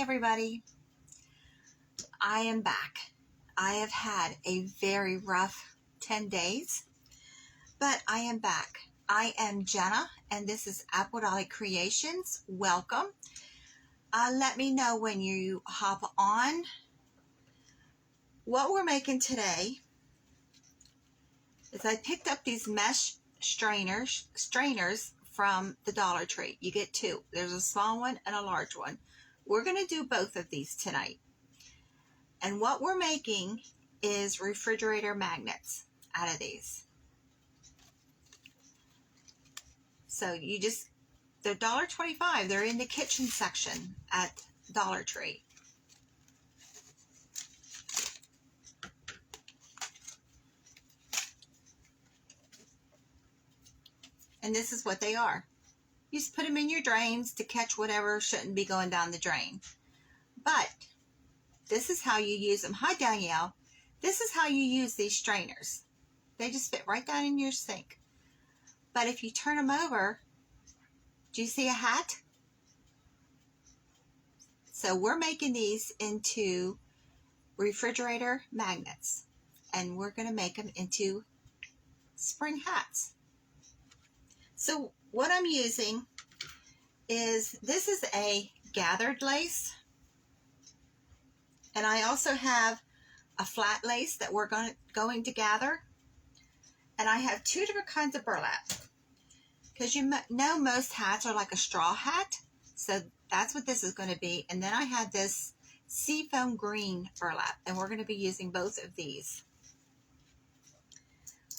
everybody. I am back. I have had a very rough 10 days, but I am back. I am Jenna, and this is Apple Dolly Creations. Welcome. Let me know when you hop on. What we're making today is I picked up these mesh strainers from the Dollar Tree. You get two. There's a small one and a large one. We're going to do both of these tonight. And what we're making is refrigerator magnets out of these. So they're $1.25. They're in the kitchen section at Dollar Tree. And this is what they are. You just put them in your drains to catch whatever shouldn't be going down the drain. But this is how you use them. Hi, Danielle. This is how you use these strainers. They just fit right down in your sink. But if you turn them over, do you see a hat? So we're making these into refrigerator magnets. And we're going to make them into spring hats. So what I'm using is, this is a gathered lace. And I also have a flat lace that we're going to gather. And I have two different kinds of burlap. Because you know most hats are like a straw hat. So that's what this is going to be. And then I had this seafoam green burlap. And we're going to be using both of these.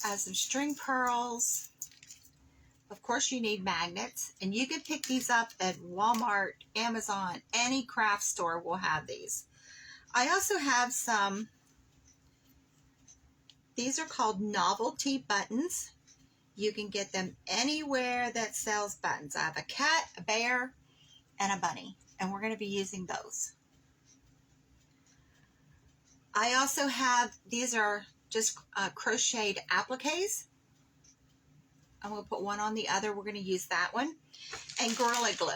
I have some string pearls. Of course, you need magnets. And you can pick these up at Walmart, Amazon, any craft store will have these. I also have some, these are called novelty buttons. You can get them anywhere that sells buttons. I have a cat, a bear, and a bunny, and we're going to be using those. I also have, these are just crocheted appliques. I'm going to put one on the other. We're going to use that one. And Gorilla Glue.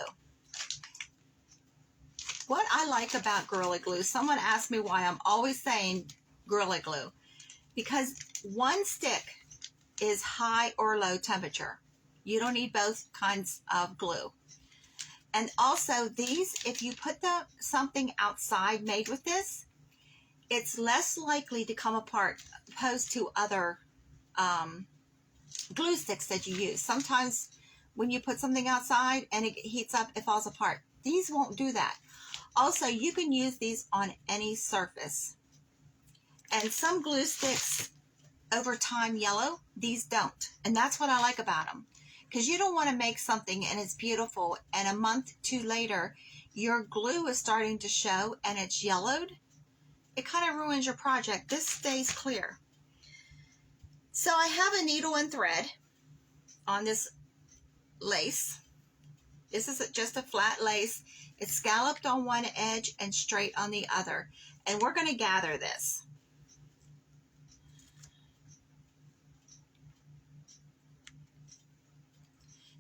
What I like about Gorilla Glue, someone asked me why I'm always saying Gorilla Glue. Because one stick is high or low temperature. You don't need both kinds of glue. And also these, if you put something outside made with this, it's less likely to come apart opposed to other glue sticks that you use. Sometimes when you put something outside and it heats up, it falls apart. These won't do that. Also, you can use these on any surface. And some glue sticks over time yellow, these don't. And that's what I like about them. Because you don't want to make something and it's beautiful and a month or two later, your glue is starting to show and it's yellowed. It kind of ruins your project. This stays clear. So I have a needle and thread on this lace. This is just a flat lace. It's scalloped on one edge and straight on the other. And we're going to gather this.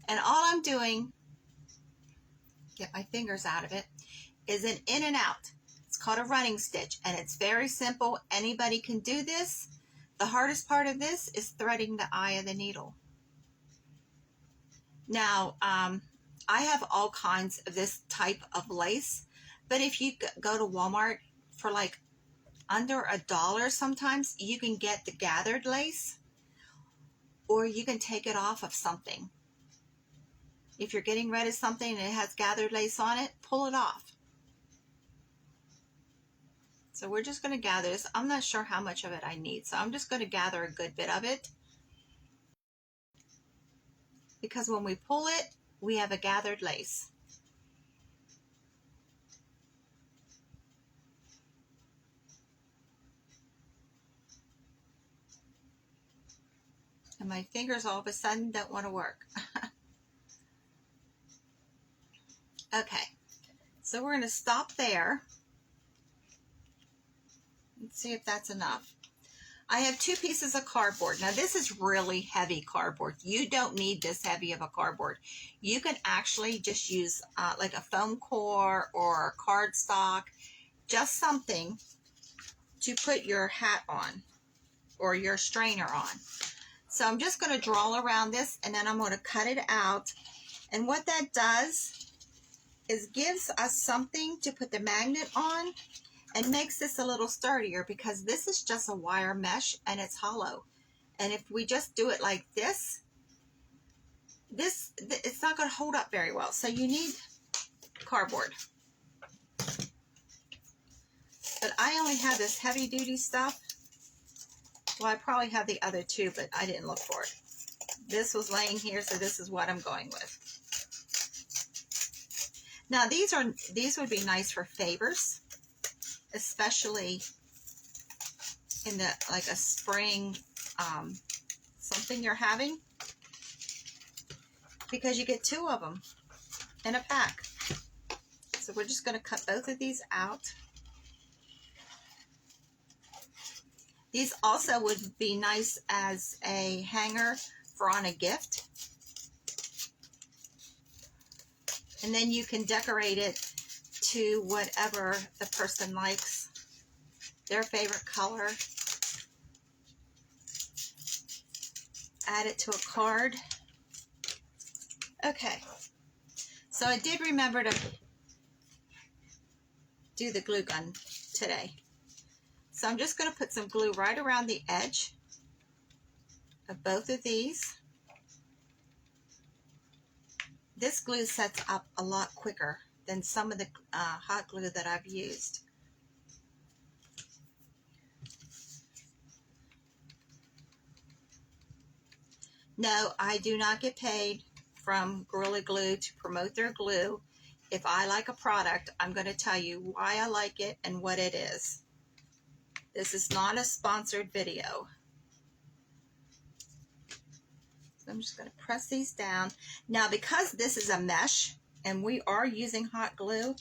And all I'm doing, get my fingers out of it, is an in and out. It's called a running stitch. And it's very simple. Anybody can do this. The hardest part of this is threading the eye of the needle. Now, I have all kinds of this type of lace, but if you go to Walmart for like under $1 sometimes, you can get the gathered lace, or you can take it off of something. If you're getting rid of something and it has gathered lace on it, pull it off. So we're just going to gather this. I'm not sure how much of it I need, so I'm just going to gather a good bit of it. Because when we pull it, we have a gathered lace. And my fingers all of a sudden don't want to work. Okay, so we're going to stop there. Let's see if that's enough. I have 2 pieces of cardboard. Now this is really heavy cardboard. You don't need this heavy of a cardboard. You can actually just use like a foam core or cardstock, just something to put your hat on or your strainer on. So I'm just going to draw around this, and then I'm going to cut it out. And what that does is gives us something to put the magnet on, and makes this a little sturdier, because this is just a wire mesh and it's hollow. And if we just do it like this, it's not going to hold up very well. So you need cardboard. But I only have this heavy duty stuff. Well, I probably have the other 2, but I didn't look for it. This was laying here, so this is what I'm going with. Now these would be nice for favors, especially in the like a spring something you're having, because you get 2 of them in a pack. So we're just going to cut both of these out. These also would be nice as a hanger for on a gift. And then you can decorate it to whatever the person likes, their favorite color. Add it to a card. Okay, so I did remember to do the glue gun today. So I'm just going to put some glue right around the edge of both of these. This glue sets up a lot quicker than some of the hot glue that I've used. No, I do not get paid from Gorilla Glue to promote their glue. If I like a product, I'm going to tell you why I like it and what it is. This is not a sponsored video. So I'm just going to press these down. Now, because this is a mesh and we are using hot glue,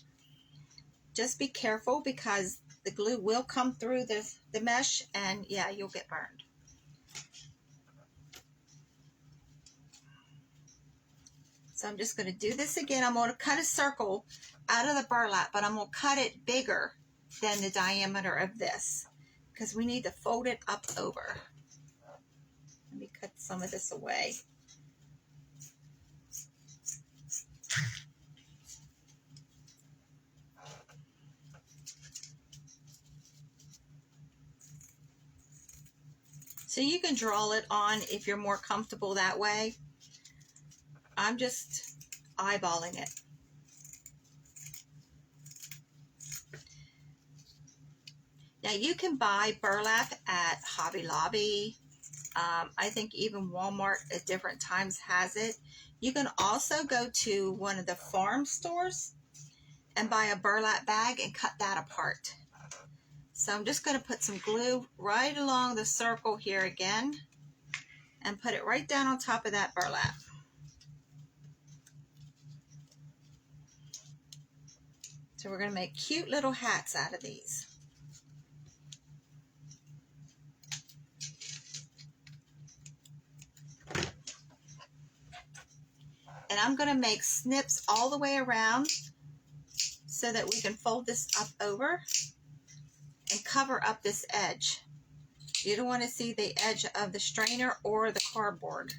just be careful, because the glue will come through the mesh, and yeah, you'll get burned. So I'm just going to do this again. I'm going to cut a circle out of the burlap, but I'm going to cut it bigger than the diameter of this, because we need to fold it up over. Let me cut some of this away. So you can draw it on if you're more comfortable that way. I'm just eyeballing it. Now you can buy burlap at Hobby Lobby. I think even Walmart at different times has it. You can also go to one of the farm stores and buy a burlap bag and cut that apart. So I'm just going to put some glue right along the circle here again and put it right down on top of that burlap. So we're going to make cute little hats out of these. And I'm going to make snips all the way around so that we can fold this up over and cover up this edge. You don't want to see the edge of the strainer or the cardboard.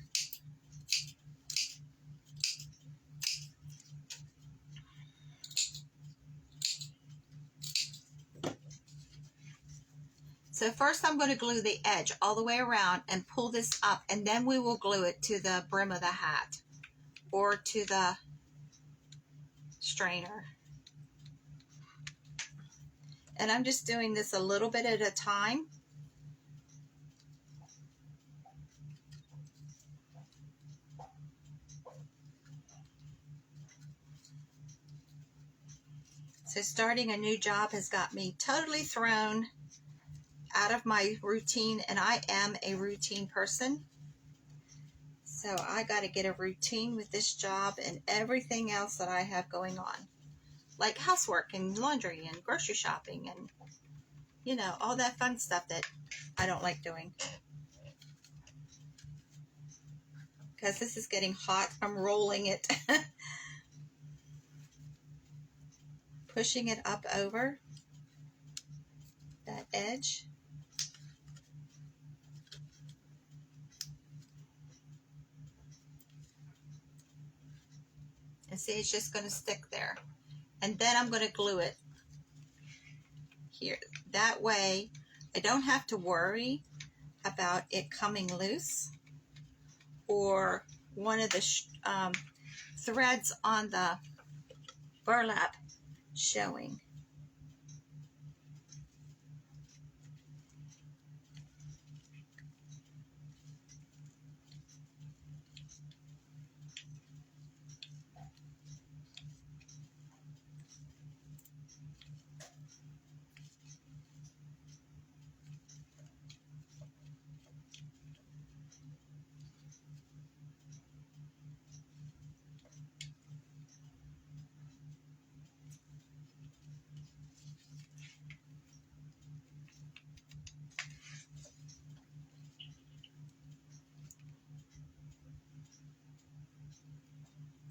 So first I'm going to glue the edge all the way around and pull this up, and then we will glue it to the brim of the hat or to the strainer. And I'm just doing this a little bit at a time. So starting a new job has got me totally thrown out of my routine, and I am a routine person. So I got to get a routine with this job and everything else that I have going on, like housework and laundry and grocery shopping and You know, all that fun stuff that I don't like doing. Because this is getting hot from rolling it. Pushing it up over that edge. And see, it's just going to stick there. And then I'm going to glue it here. That way, I don't have to worry about it coming loose or one of the threads on the burlap showing.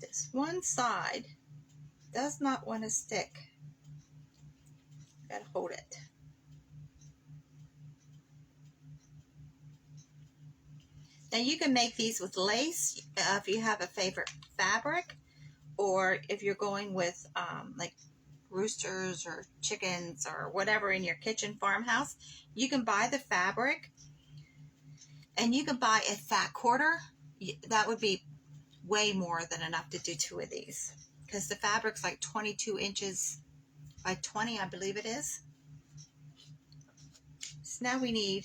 This one side does not want to stick. Gotta hold it. Now you can make these with lace if you have a favorite fabric, or if you're going with like roosters or chickens or whatever in your kitchen farmhouse, you can buy the fabric and you can buy a fat quarter. That would be way more than enough to do 2 of these, because the fabric's like 22 inches by 20, I believe it is. So now we need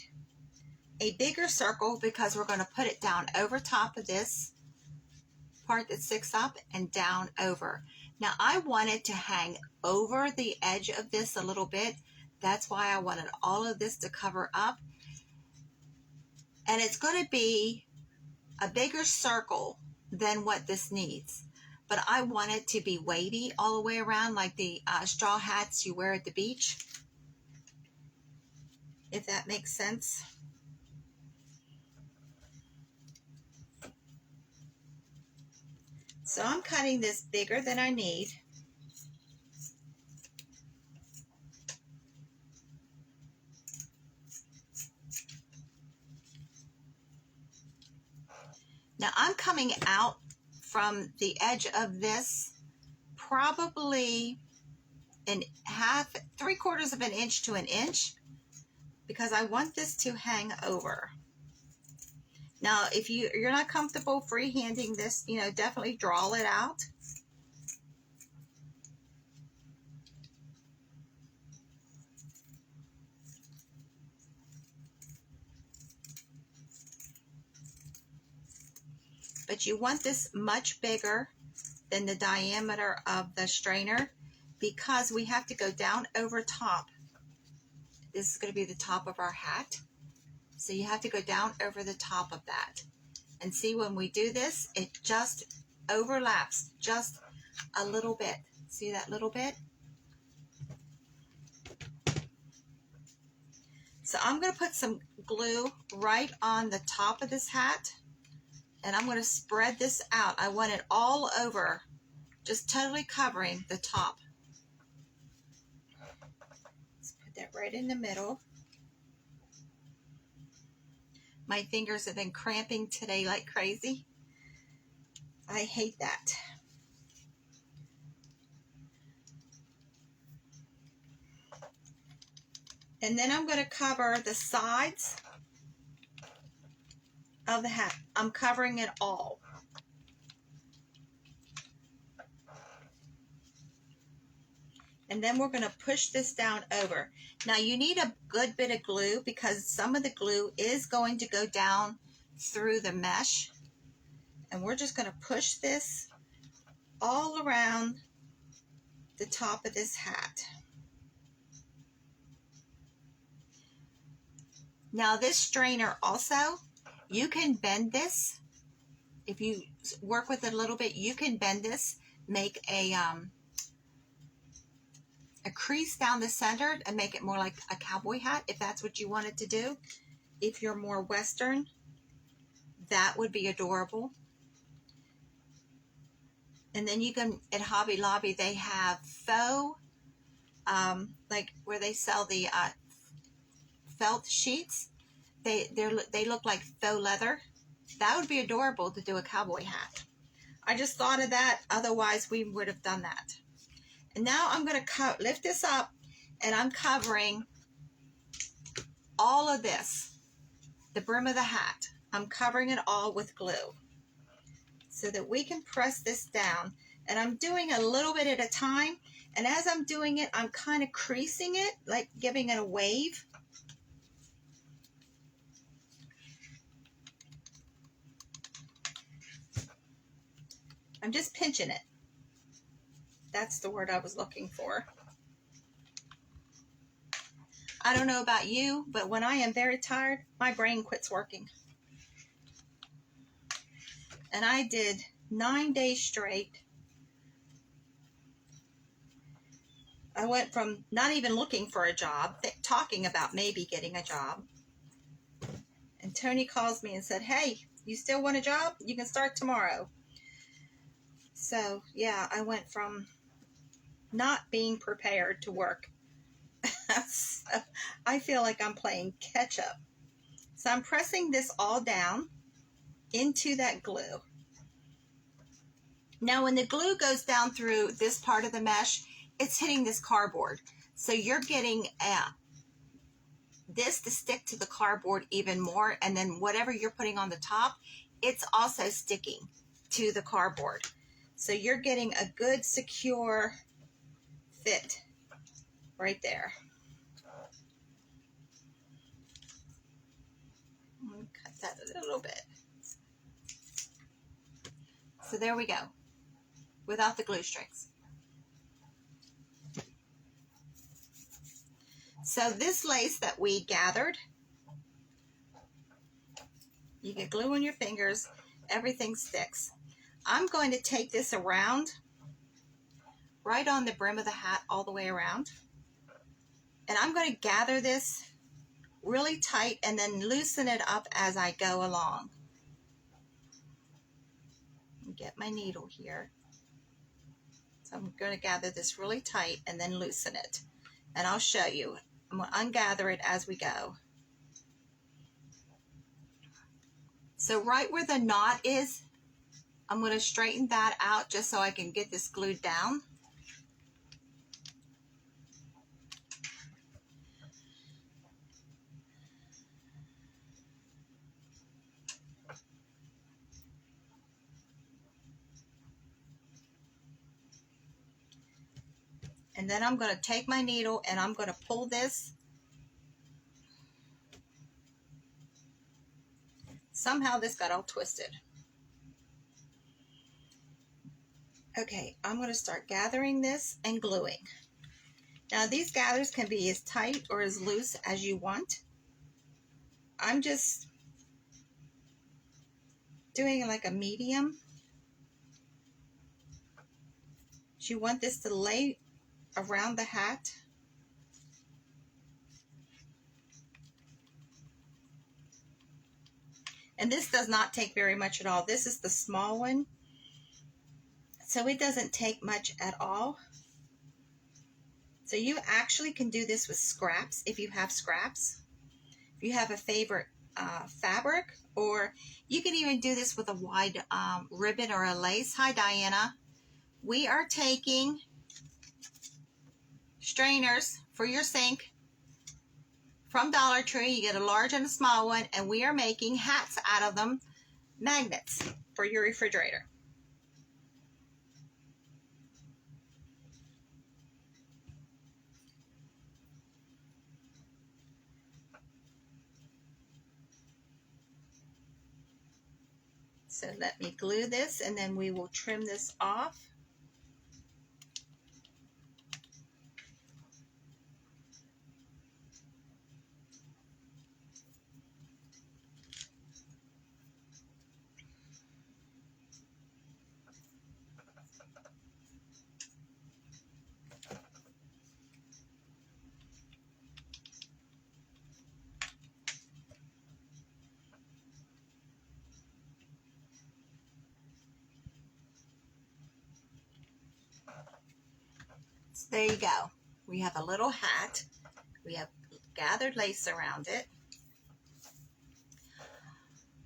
a bigger circle because we're going to put it down over top of this part that sticks up and down over. Now I want it to hang over the edge of this a little bit. That's why I wanted all of this to cover up. And it's going to be a bigger circle than what this needs. But I want it to be wavy all the way around, like the straw hats you wear at the beach. If that makes sense. So I'm cutting this bigger than I need. Now I'm coming out from the edge of this probably in 3/4 of an inch to an inch, because I want this to hang over. Now, if you're not comfortable freehanding this, you know, definitely draw it out. But you want this much bigger than the diameter of the strainer, because we have to go down over top. This is going to be the top of our hat. So you have to go down over the top of that. And see, when we do this, it just overlaps just a little bit. See that little bit? So I'm going to put some glue right on the top of this hat. And I'm going to spread this out. I want it all over, just totally covering the top. Let's put that right in the middle. My fingers have been cramping today like crazy. I hate that. And then I'm going to cover the sides of the hat. I'm covering it all. And then we're going to push this down over. Now you need a good bit of glue, because some of the glue is going to go down through the mesh. And we're just going to push this all around the top of this hat. Now this strainer also, you can bend this. If you work with it a little bit, you can bend this, make a a crease down the center and make it more like a cowboy hat if that's what you wanted to do. If you're more Western, that would be adorable. And then you can, at Hobby Lobby, they have faux, like where they sell the felt sheets. They look like faux leather. That would be adorable to do a cowboy hat. I just thought of that. Otherwise, we would have done that. And now I'm going to lift this up, and I'm covering all of this, the brim of the hat. I'm covering it all with glue so that we can press this down. And I'm doing a little bit at a time. And as I'm doing it, I'm kind of creasing it, like giving it a wave. I'm just pinching it. That's the word I was looking for. I don't know about you, but when I am very tired, my brain quits working. And I did 9 days straight. I went from not even looking for a job, talking about maybe getting a job. And Tony calls me and said, hey, you still want a job? You can start tomorrow. So, yeah, I went from not being prepared to work. So, I feel like I'm playing catch up. So I'm pressing this all down into that glue. Now, when the glue goes down through this part of the mesh, it's hitting this cardboard. So you're getting this to stick to the cardboard even more. And then whatever you're putting on the top, it's also sticking to the cardboard. So you're getting a good, secure fit right there. I'm going to cut that a little bit. So there we go, without the glue strings. So this lace that we gathered, you get glue on your fingers, everything sticks. I'm going to take this around, right on the brim of the hat all the way around. And I'm going to gather this really tight and then loosen it up as I go along. Get my needle here. So I'm going to gather this really tight and then loosen it. And I'll show you. I'm going to ungather it as we go. So right where the knot is, I'm going to straighten that out just so I can get this glued down. And then I'm going to take my needle and I'm going to pull this. Somehow this got all twisted. Okay, I'm going to start gathering this and gluing. Now these gathers can be as tight or as loose as you want. I'm just doing like a medium. You want this to lay around the hat. And this does not take very much at all. This is the small one. So it doesn't take much at all. So you actually can do this with scraps if you have scraps. If you have a favorite fabric, or you can even do this with a wide ribbon or a lace. Hi, Diana. We are taking strainers for your sink from Dollar Tree. You get a large and a small one, and we are making hats out of them, magnets for your refrigerator. So let me glue this, and then we will trim this off. There you go. We have a little hat. We have gathered lace around it.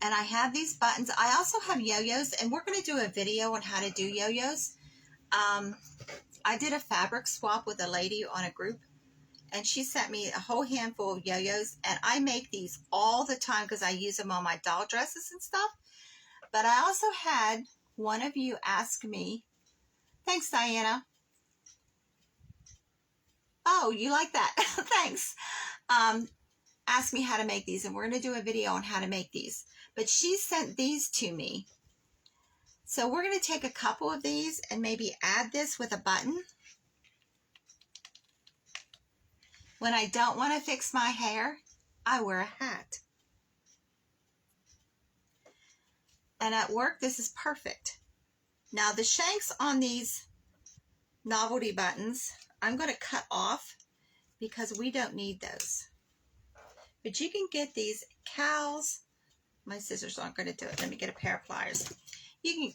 And I have these buttons. I also have yo-yos, and we're going to do a video on how to do yo-yos. I did a fabric swap with a lady on a group, and she sent me a whole handful of yo-yos, and I make these all the time because I use them on my doll dresses and stuff. But I also had one of you ask me, thanks, Diana. Oh, you like that? Thanks. Ask me how to make these, and we're going to do a video on how to make these. But she sent these to me. So we're going to take a couple of these and maybe add this with a button. When I don't want to fix my hair, I wear a hat. And at work, this is perfect. Now the shanks on these novelty buttons, I'm going to cut off because we don't need those. But you can get these cows. My scissors aren't going to do it. Let me get a pair of pliers. You can,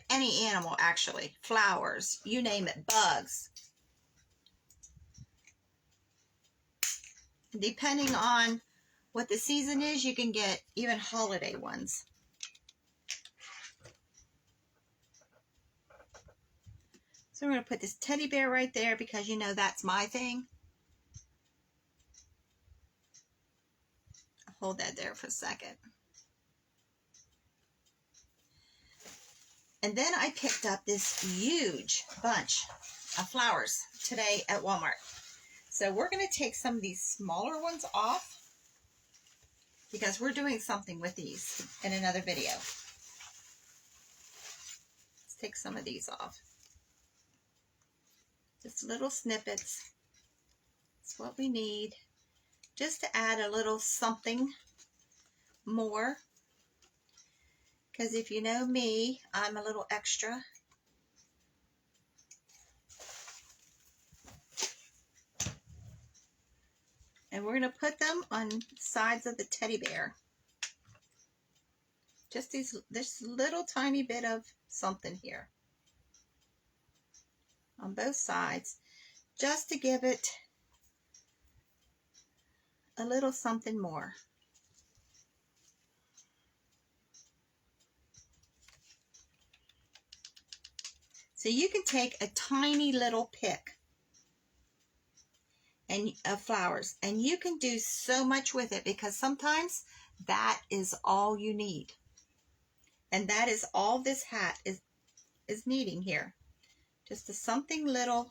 any animal actually, flowers, you name it, bugs. Depending on what the season is, you can get even holiday ones. So I'm going to put this teddy bear right there because you know that's my thing. Hold that there for a second. And then I picked up this huge bunch of flowers today at Walmart. So we're going to take some of these smaller ones off because we're doing something with these in another video. Let's take some of these off. Just little snippets. It's what we need just to add a little something more. Because if you know me, I'm a little extra. And we're going to put them on sides of the teddy bear. Just this little tiny bit of something here. On both sides. Just to give it a little something more. So you can take a tiny little pick of flowers, and you can do so much with it because sometimes that is all you need. And that is all this hat is needing here. Just something little.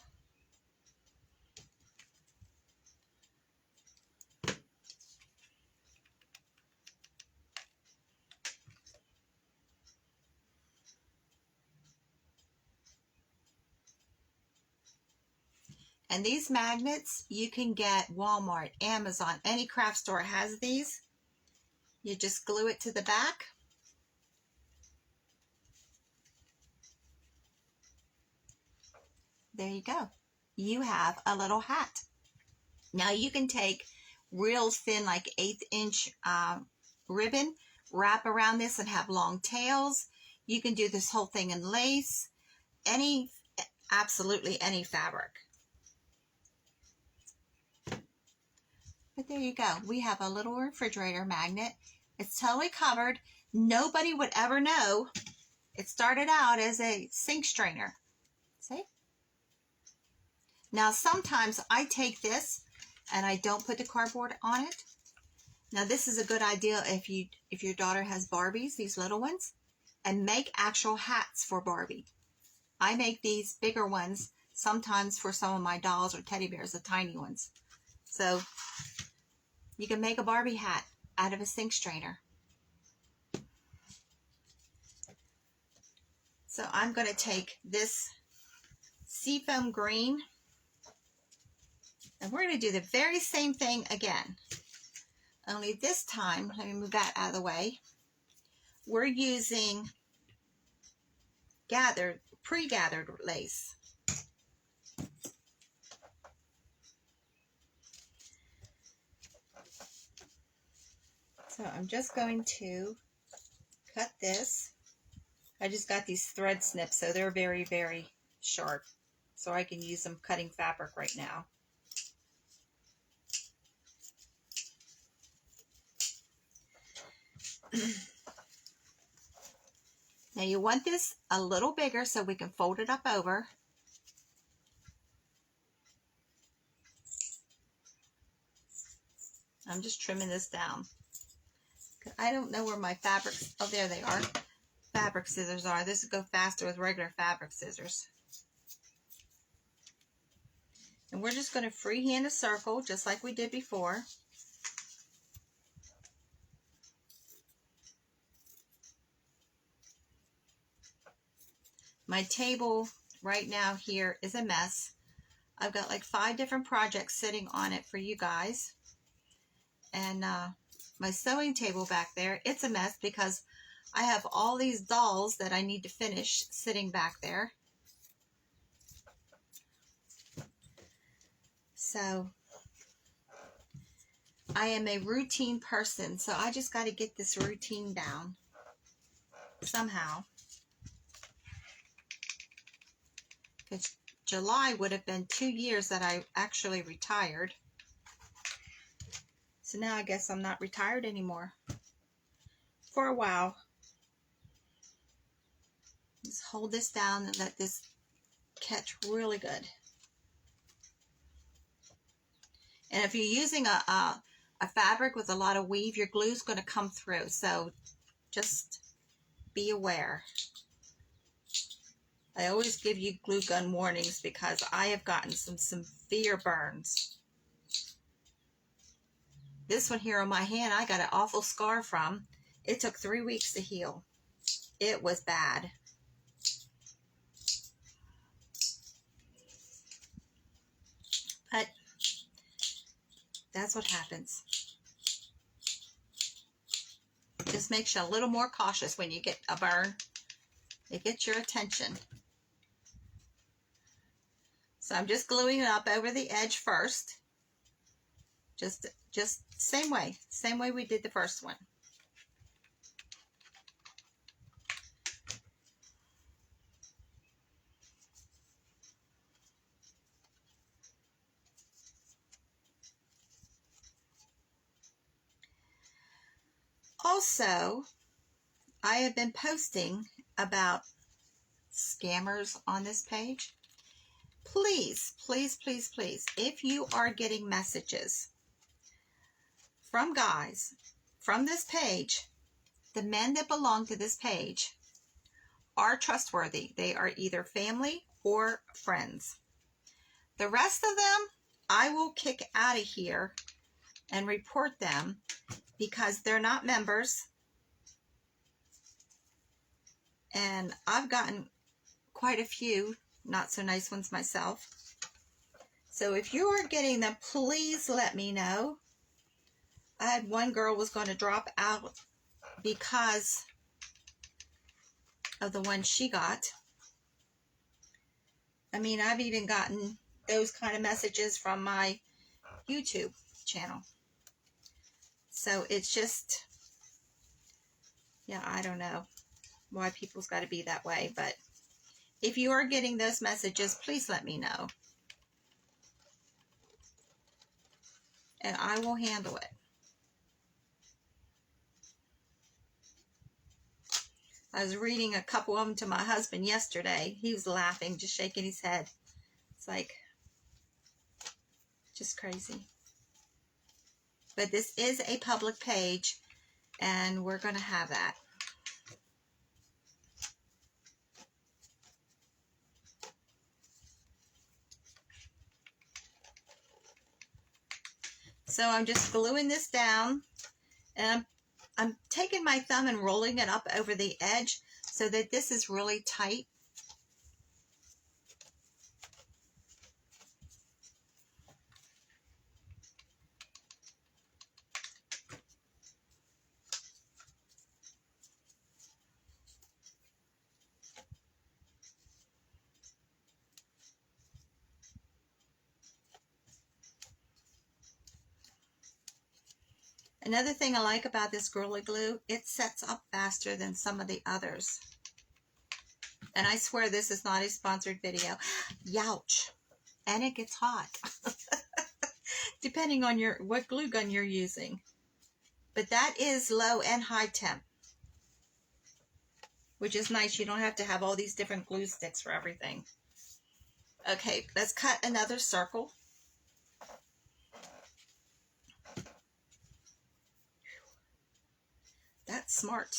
And these magnets you can get Walmart, Amazon, any craft store has these. You just glue it to the back. There you go. You have a little hat. Now you can take real thin, like 1/8 inch ribbon, wrap around this and have long tails. You can do this whole thing in lace, absolutely any fabric. But there you go. We have a little refrigerator magnet. It's totally covered. Nobody would ever know. It started out as a sink strainer. See? Now sometimes I take this and I don't put the cardboard on it. Now this is a good idea if your daughter has Barbies, these little ones, and make actual hats for Barbie. I make these bigger ones sometimes for some of my dolls or teddy bears, the tiny ones. So you can make a Barbie hat out of a sink strainer. So I'm going to take this seafoam green, and we're going to do the very same thing again. Only this time, let me move that out of the way, we're using pre-gathered lace. So I'm just going to cut this. I just got these thread snips, so they're very, very sharp. so I can use some cutting fabric right now. Now you want this a little bigger so we can fold it up over. I'm just trimming this down. I don't know where my fabrics, oh there they are, fabric scissors are. This would go faster with regular fabric scissors. And we're just going to freehand a circle just like we did before. My table right now here is a mess. I've got like 5 different projects sitting on it for you guys. And my sewing table back there, it's a mess because I have all these dolls that I need to finish sitting back there. So I am a routine person, so I just got to get this routine down somehow. Because July would have been 2 years that I actually retired. So now I guess I'm not retired anymore. For a while. Just hold this down and let this catch really good. And if you're using a fabric with a lot of weave, your glue's going to come through. So just be aware. I always give you glue gun warnings because I have gotten some severe burns. This one here on my hand, I got an awful scar from. It took 3 weeks to heal. It was bad. But that's what happens. Just makes you a little more cautious when you get a burn. It gets your attention. So I'm just gluing it up over the edge first. Just same way we did the first one. Also, I have been posting about scammers on this page. Please, please, please, please, if you are getting messages from guys from this page, the men that belong to this page are trustworthy. They are either family or friends. The rest of them, I will kick out of here and report them because they're not members. And I've gotten quite a few not so nice ones myself. So if you are getting them, please let me know. I had one girl was going to drop out because of the one she got. I mean, I've even gotten those kind of messages from my YouTube channel. So it's just, yeah, I don't know why people's got to be that way, but if you are getting those messages, please let me know. And I will handle it. I was reading a couple of them to my husband yesterday. He was laughing, just shaking his head. It's like, just crazy. But this is a public page, and we're going to have that. So I'm just gluing this down, and I'm taking my thumb and rolling it up over the edge so that this is really tight. Another thing I like about this Gorilla Glue, it sets up faster than some of the others. And I swear this is not a sponsored video. Youch. And it gets hot. Depending on what glue gun you're using. But that is low and high temp. Which is nice. You don't have to have all these different glue sticks for everything. Okay, let's cut another circle. That's smart.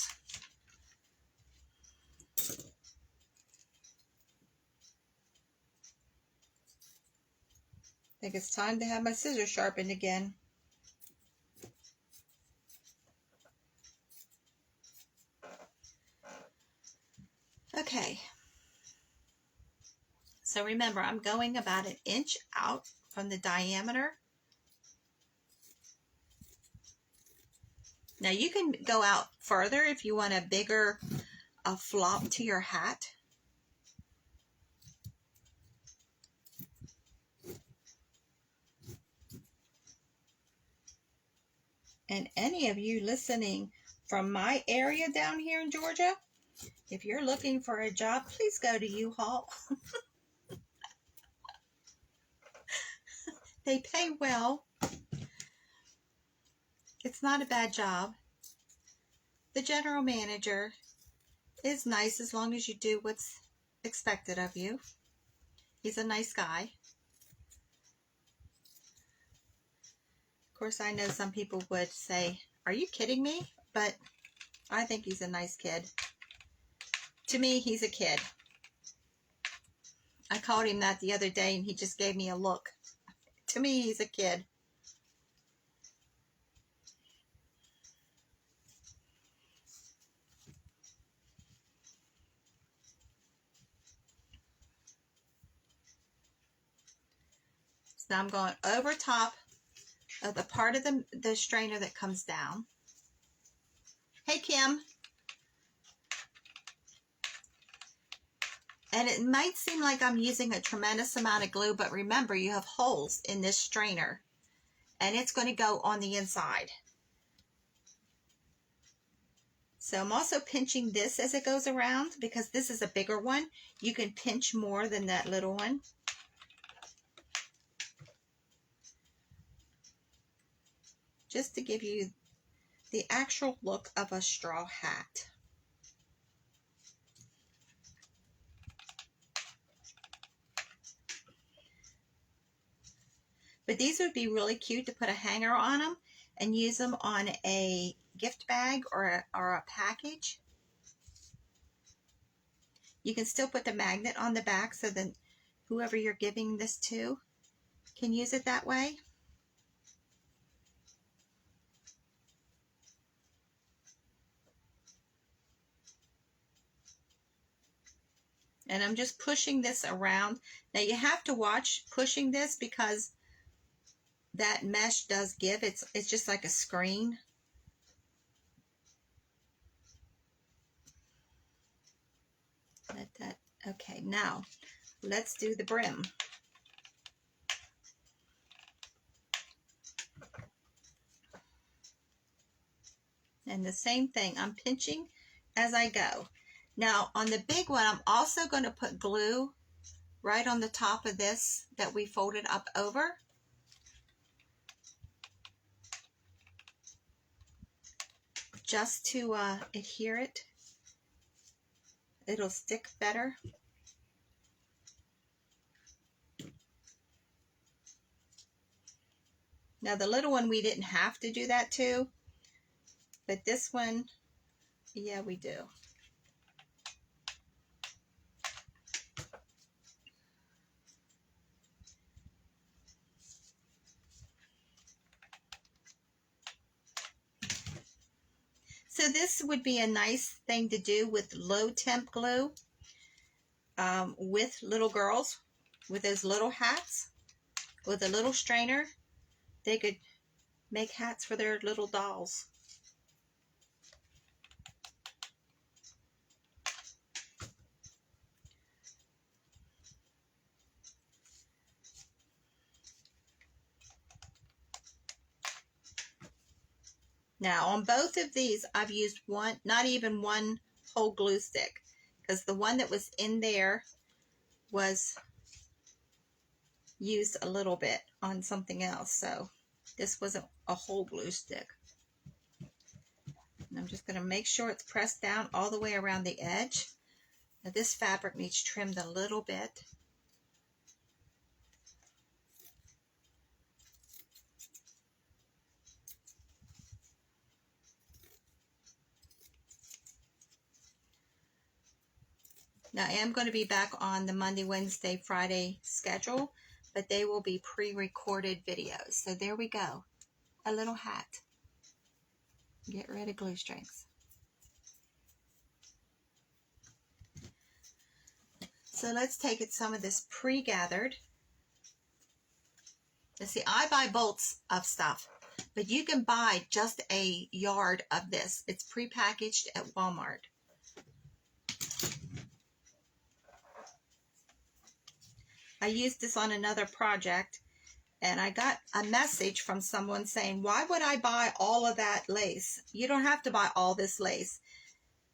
I think it's time to have my scissors sharpened again. Okay. So remember, I'm going about 1 inch out from the diameter. Now you can go out further if you want a bigger flop to your hat. And any of you listening from my area down here in Georgia, if you're looking for a job, please go to U-Haul. They pay well. It's not a bad job. The general manager is nice as long as you do what's expected of you. He's a nice guy. Of course, I know some people would say, "Are you kidding me?" But I think he's a nice kid. To me, he's a kid. I called him that the other day and he just gave me a look. To me, he's a kid. So now I'm going over top of the part of the strainer that comes down. Hey, Kim. And it might seem like I'm using a tremendous amount of glue, but remember, you have holes in this strainer, and it's going to go on the inside. So I'm also pinching this as it goes around, because this is a bigger one. You can pinch more than that little one. Just to give you the actual look of a straw hat. But these would be really cute to put a hanger on them and use them on a gift bag or a package. You can still put the magnet on the back so that whoever you're giving this to can use it that way. And I'm just pushing this around. Now you have to watch pushing this because that mesh does give. It's just like a screen. Okay, now let's do the brim. And the same thing, I'm pinching as I go. Now on the big one, I'm also going to put glue right on the top of this that we folded up over. Just to adhere it. It'll stick better. Now the little one we didn't have to do that to, but this one, yeah, we do. So this would be a nice thing to do with low temp glue with little girls, with those little hats, with a little strainer. They could make hats for their little dolls. Now on both of these, I've used one, not even one whole glue stick, because the one that was in there was used a little bit on something else. So this wasn't a whole glue stick. And I'm just going to make sure it's pressed down all the way around the edge. Now this fabric needs trimmed a little bit. Now I am going to be back on the Monday, Wednesday, Friday schedule, but they will be pre-recorded videos. So there we go. A little hat. Get rid of glue strings. So let's take it some of this pre-gathered. Now see, I buy bolts of stuff, but you can buy just a yard of this. It's pre-packaged at Walmart. I used this on another project, and I got a message from someone saying, why would I buy all of that lace? You don't have to buy all this lace.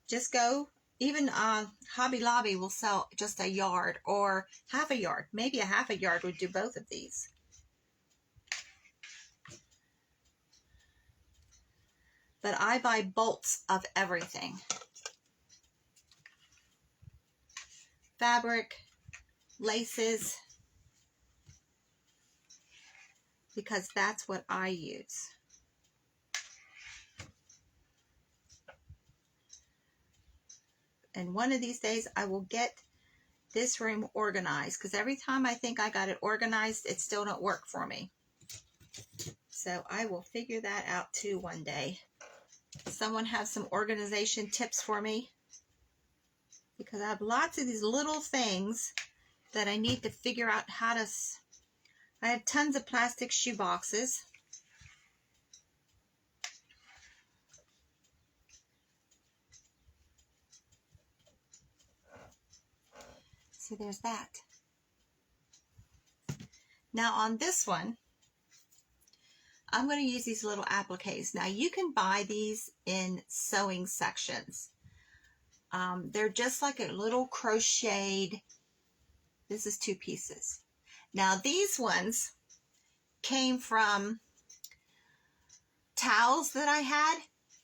Just go, even Hobby Lobby will sell just a yard or half a yard. Maybe a half a yard would do both of these. But I buy bolts of everything. Fabric, laces, because that's what I use. And one of these days I will get this room organized, because every time I think I got it organized, it still don't work for me. So I will figure that out too one day. Someone have some organization tips for me? Because I have lots of these little things that I need to figure out how to... I have tons of plastic shoe boxes. So there's that. Now on this one, I'm going to use these little appliques. Now you can buy these in sewing sections. They're just like a little crocheted. This is 2 pieces. Now these ones came from towels that I had.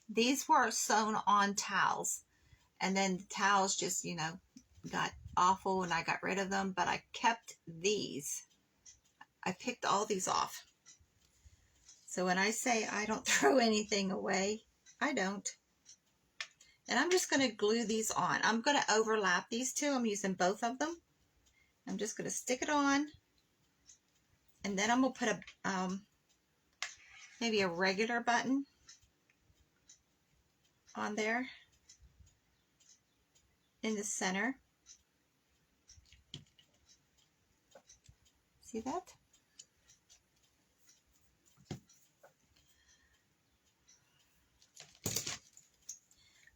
These were sewn on towels. And then the towels just, you know, got awful and I got rid of them. But I kept these. I picked all these off. So when I say I don't throw anything away, I don't. And I'm just going to glue these on. I'm going to overlap these two. I'm using both of them. I'm just going to stick it on. And then I'm going to put a maybe a regular button on there in the center. See that?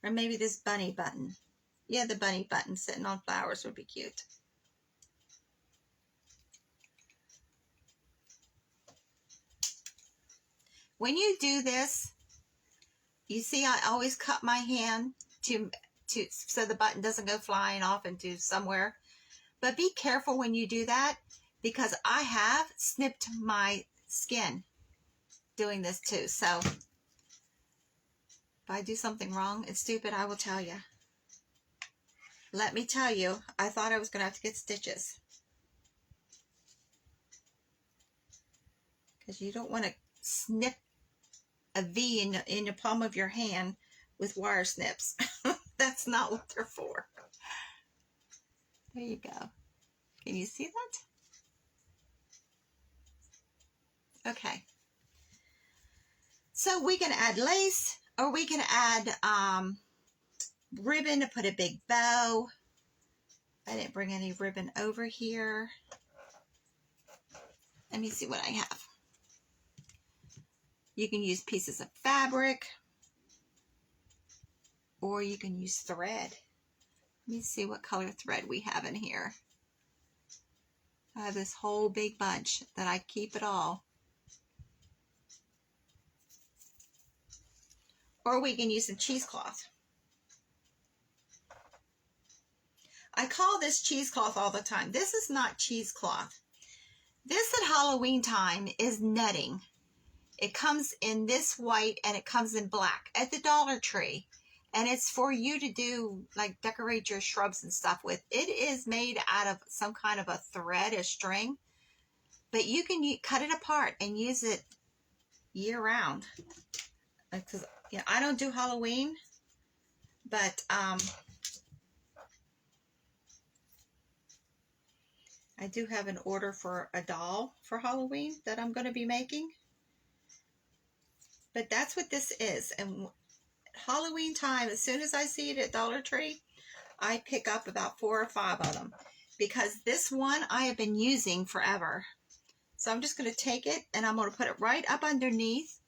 Or maybe this bunny button. Yeah, the bunny button sitting on flowers would be cute. When you do this, you see I always cut my hand so the button doesn't go flying off into somewhere. But be careful when you do that, because I have snipped my skin doing this too. So if I do something wrong and stupid, I will tell you. Let me tell you, I thought I was going to have to get stitches. Because you don't want to snip a V in the palm of your hand with wire snips. That's not what they're for. There you go. Can you see that? Okay. So we can add lace, or we can add ribbon to put a big bow. I didn't bring any ribbon over here. Let me see what I have. You can use pieces of fabric, or you can use thread. Let me see what color thread we have in here. I have this whole big bunch that I keep it all. Or we can use some cheesecloth. I call this cheesecloth all the time. This is not cheesecloth. This at Halloween time is netting. It comes in this white and it comes in black at the Dollar Tree. And it's for you to do, like, decorate your shrubs and stuff with. It is made out of some kind of a thread, a string. But you can cut it apart and use it year round. Because, you know, I don't do Halloween. But, I do have an order for a doll for Halloween that I'm going to be making. But that's what this is. And Halloween time, as soon as I see it at Dollar Tree, I pick up about 4 or 5 of them. Because this one I have been using forever. So I'm just going to take it and I'm going to put it right up underneath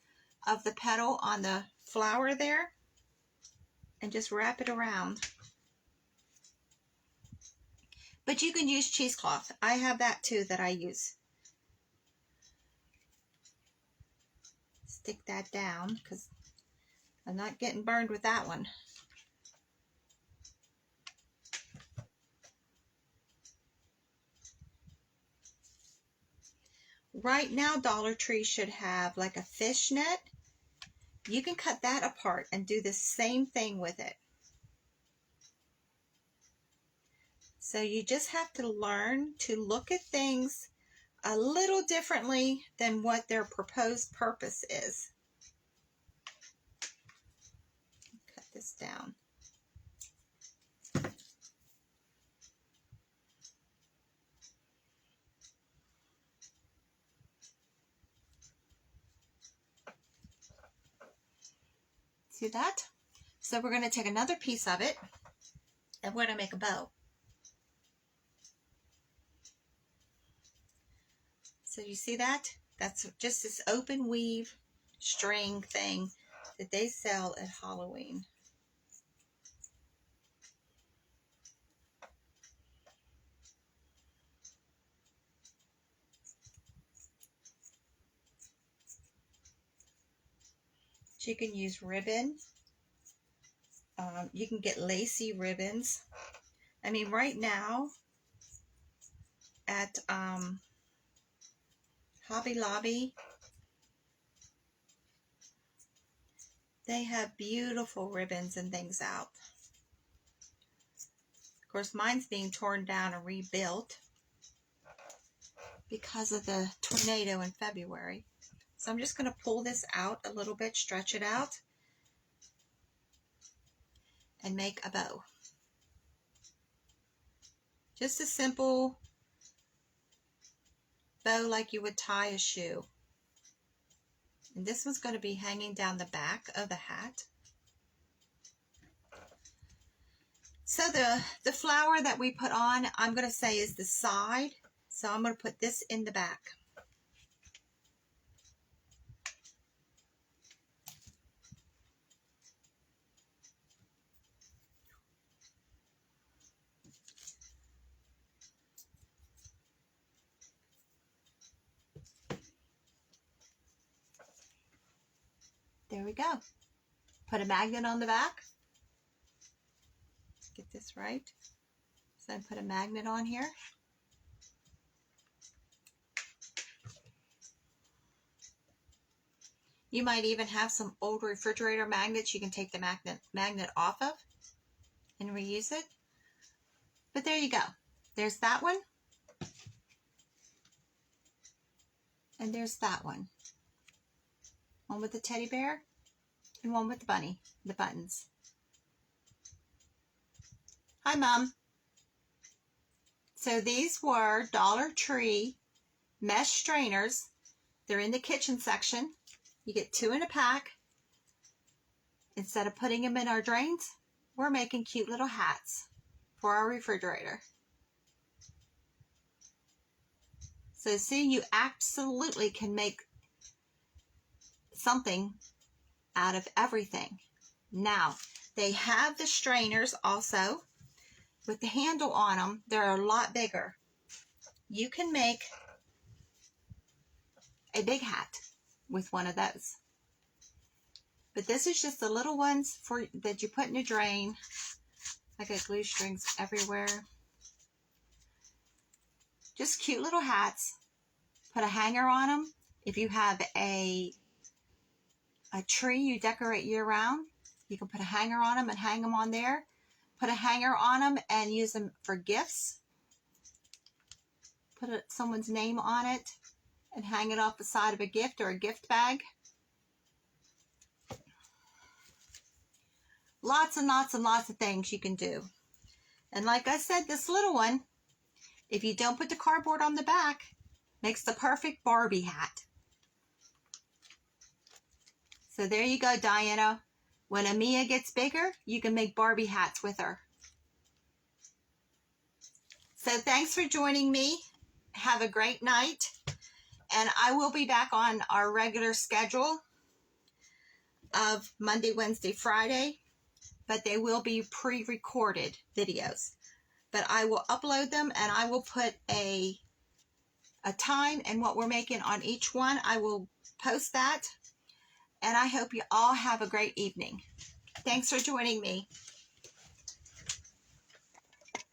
of the petal on the flower there. And just wrap it around. But you can use cheesecloth. I have that too that I use. Stick that down because I'm not getting burned with that one. Right now, Dollar Tree should have like a fish net. You can cut that apart and do the same thing with it. So you just have to learn to look at things a little differently than what their proposed purpose is. Cut this down. See that? So we're going to take another piece of it and we're going to make a bow. So you see that? That's just this open weave string thing that they sell at Halloween. So you can use ribbon. You can get lacy ribbons. I mean, right now at Hobby Lobby, they have beautiful ribbons and things out. Of course, mine's being torn down and rebuilt because of the tornado in February. So I'm just going to pull this out a little bit, stretch it out, and make a bow. Just a simple bow like you would tie a shoe. And this one's going to be hanging down the back of the hat. So the flower that we put on, I'm going to say is the side. So I'm going to put this in the back. There we go. Put a magnet on the back. Get this right. So I put a magnet on here. You might even have some old refrigerator magnets you can take the magnet off of and reuse it. But there you go. There's that one. And there's that one. One with the teddy bear and one with the bunny, the buttons. Hi, Mom. So these were Dollar Tree mesh strainers. They're in the kitchen section. You get 2 in a pack. Instead of putting them in our drains, we're making cute little hats for our refrigerator. So see, you absolutely can make something out of everything. Now, they have the strainers also with the handle on them. They're a lot bigger. You can make a big hat with one of those. But this is just the little ones that you put in a drain. I got glue strings everywhere. Just cute little hats. Put a hanger on them. If you have a tree you decorate year round, you can put a hanger on them and hang them on there. Put a hanger on them and use them for gifts. Put someone's name on it and hang it off the side of a gift or a gift bag. Lots and lots and lots of things you can do. And like I said, this little one, if you don't put the cardboard on the back, makes the perfect Barbie hat. So there you go, Diana. When Amia gets bigger, you can make Barbie hats with her. So thanks for joining me. Have a great night. And I will be back on our regular schedule of Monday, Wednesday, Friday. But they will be pre-recorded videos. But I will upload them and I will put a time and what we're making on each one. I will post that. And I hope you all have a great evening. Thanks for joining me.